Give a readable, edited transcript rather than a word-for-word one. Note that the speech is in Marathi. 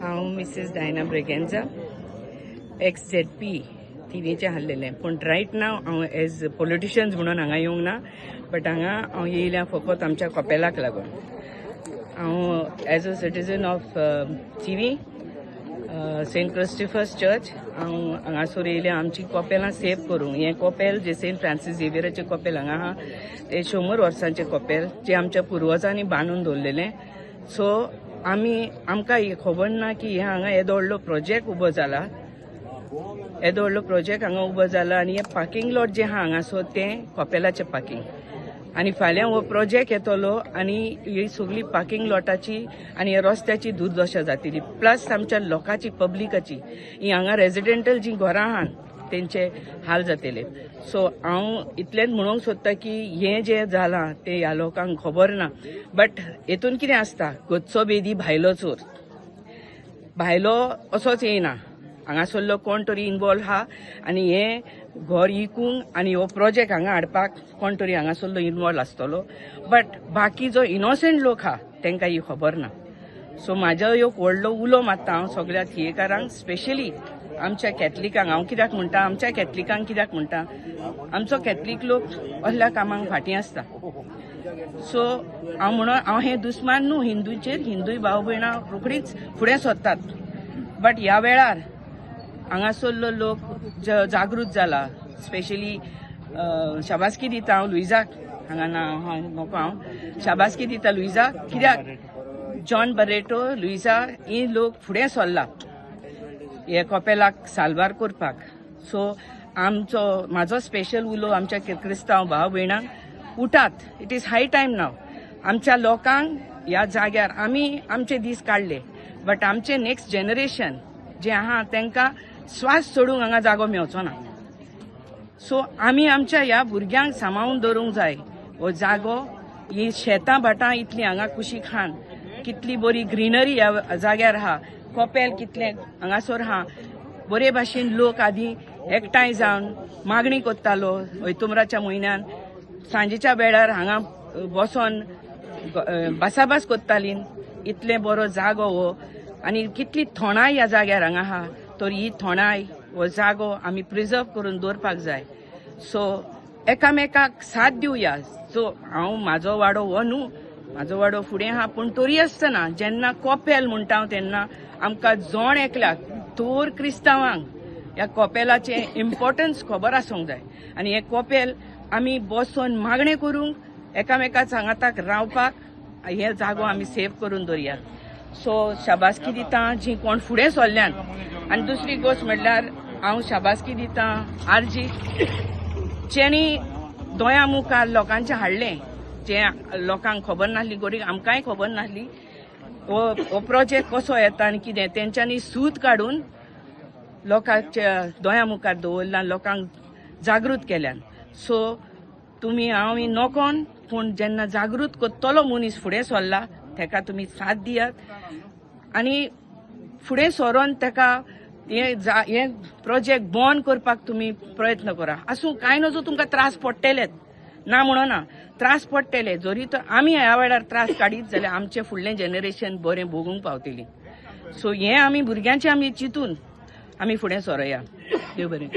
हांव मिसेस डायना ब्रेगेन्झा एक्स ZP तिणेचें हाडलेलें पूण रायट नाव हांव एज पॉलिटिशियन्स म्हणून हांगा येवंक ना बट हांगा हांव येयल्या फकत आमच्या कपेलाक लागून हांव as a citizen of Thivim Saint Christopher's church हांव हांगासर येयलें आमची कपेलां सेव करूंक हें कपेल जे सेंट फ्रांसीस झेवियराचें कपेल हांगा आहा तें 100 वर्सांचें कपेल जें आमच्या पुर्वजांनी बांदून दवरलेलें सो आमकां खबर ना की हे हांगा येदो व्हडलो प्रोजेक्ट उबो जाला येदो व्हडलो प्रोजेक्ट हांगा उबो जाला आनी हें पार्किंग लॉट जें आहा हांगासर तें कपेलाचें पार्किंग आनी फाल्यां हो प्रोजेक्ट येतलो आनी ही सगळी पार्किंग लॉटाची आनी ह्या रस्त्याची दुर्दशा जातली प्लस आमच्या लोकांची पब्लिकाची ही हांगा रेजिडेंटल जीं घरां आहात तेंचे हाल जातले सो हांव इतलेंच म्हणूंक सोदता की हें जें जालां तें ह्या लोकांक खबर ना बट हेतून कितें आसता गच्चो बेदी भायलो चोर भायलो असोच येयना हांगासरलो कोण तरी इन्वॉल्व आहा आनी हें घर विकूंक आनी हो प्रोजेक्ट हांगा हाडपाक कोण तरी हांगासरलो इन्वॉल्व आसतलो बट बाकी जो इनोसेंट लोक आहा तांकां ही खबर ना सो म्हाजो एक व्हडलो उलो मारता हांव सगळ्या थियेकारांक स्पेशली आमच्या कॅथलिकांक हांव कित्याक म्हणटा आमच्या कॅथलिकांक कित्याक म्हणटा आमचो कॅथलीक लोक असल्या कामांक फाटीं आसता सो हांव हें दुस्मान न्हू हिंदूचेर हिंदूय भाव भयणां रोखडीच फुडें सरतात बट ह्या वेळार हांगासरलो लोक जागृत जाला स्पेशली शाबासकी दिता हांव लुइजाक हांगा नको हांव शाबासकी दिता लुइजाक कित्याक जॉन बरेटो लुइजा ही लोक फुडें सरला हे कपेलाक सालबार करपाक सो म्हाजो स्पेशल उलो आमच्या क्रिस्तांव भाव भयणांक उठात इट इज हाय टायम नाव आमच्या लोकांक ह्या जाग्यार आमी आमचे दीस काडले बट आमचे नेक्स्ट जनरेशन जे आहा तांकां स्वास सोडूंक हांगा जागो मेळचो ना सो आमी आमच्या ह्या भुरग्यांक सांबाळून दवरूंक जाय हो जागो ही शेतां भाटां इतली हांगा कुशीक कितली बरी ग्रीनरी ह्या जाग्यार आहा कपेल कितले हांगासर आहा बरे भाशेन लोक आदी एकठांय जावन मागणी करतालो ऑक्टोबराच्या म्हयन्यान सांजेच्या वेळार हांगा बसोन भासाभास करतालीं इतले बरो जागो हो आनी कितली थोणाय ह्या जाग्यार हांगा आहा तर ही थोणाय हो जागो आमी प्रिजर्व करून दवरपाक जाय सो एकामेकाक साथ दिवया सो हांव म्हाजो वाडो हो न्हू म्हाजो वाडो फुडें आहा पूण तरी आसतना जेन्ना कपेल म्हणटा हांव तेन्ना आमकां जोण एकल्याक तोर क्रिस्तांवांक ह्या कपेलाचें इम्पॉर्टन्स खबर आसूंक जाय आनी हे कपेल आमी बसोन मागणे करूंक एकामेकाक सांगाताक रावपाक हे जागो आमी सेव करून दवरया सो शाबासकी दिता जी कोण फुडें सरल्यान आनी दुसरी गोश्ट म्हणल्यार हांव शाबासकी दिता आरजी जेणी दोळ्यां मुखार लोकांचें हाडलें जें लोकांक खबर नासली गोडी आमकांय खबर नासली हो प्रोजेक्ट कसो येता आनी कितें तेंच्यांनी सूत काडून लोकांच्या दोळ्यां मुखार दवरला लोकांक जागृत केल्यान सो तुमी हांव नोकोन पूण जेन्ना जागृत करतलो मनीस फुडें सरला ताका तुमी साथ दियात आनी फुडें सरोन ताका हे प्रोजेक्ट बंद करपाक तुमी प्रयत्न करा आसूं कांय नजो तुमकां त्रास पडटलेच ना म्हणना त्रास पडटले जरी तर आमी ह्या वेळार त्रास काडीत जाल्यार आमचें फुडलें जनरेशन बरें भोगूंक पावतलीं सो हें आमी भुरग्यांचें आमी चिंतून आमी फुडें सरोया देव बरें